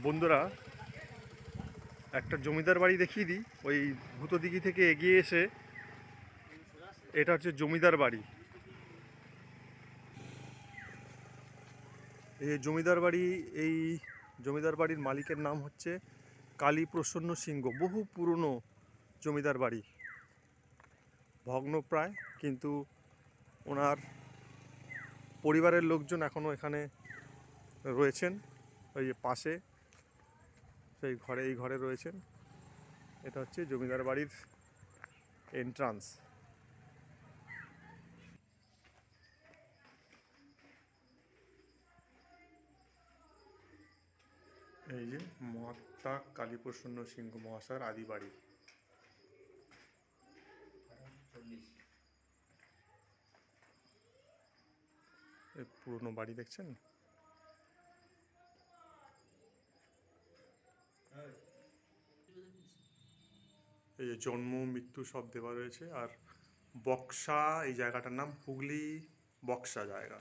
বন্ধুরা, একটা জমিদার বাড়ি দেখিয়ে দিই। ওই ভূতদিঘি থেকে এগিয়ে এসে এটা হচ্ছে জমিদার বাড়ি। এই জমিদার বাড়ি, এই জমিদার বাড়ির মালিকের নাম হচ্ছে কালীপ্রসন্ন সিংহ। বহু পুরনো জমিদার বাড়ি, ভগ্নপ্রায়, কিন্তু ওনার পরিবারের লোকজন এখনও এখানে রয়েছেন। ওই যে পাশে সেই ঘরে, এই ঘরে রয়েছেন। এটা হচ্ছে জমিদার বাড়ির এন্ট্রান্স। এই যে মহাত্মা কালীপ্রসন্ন সিংহ মহাশয়ের আদি বাড়ি। এই পুরনো বাড়ি দেখছেন। এই যে জন্ম মৃত্যু সব দেওয়া রয়েছে। আর বক্সা, এই জায়গাটার নাম হুগলি বক্সা জায়গা।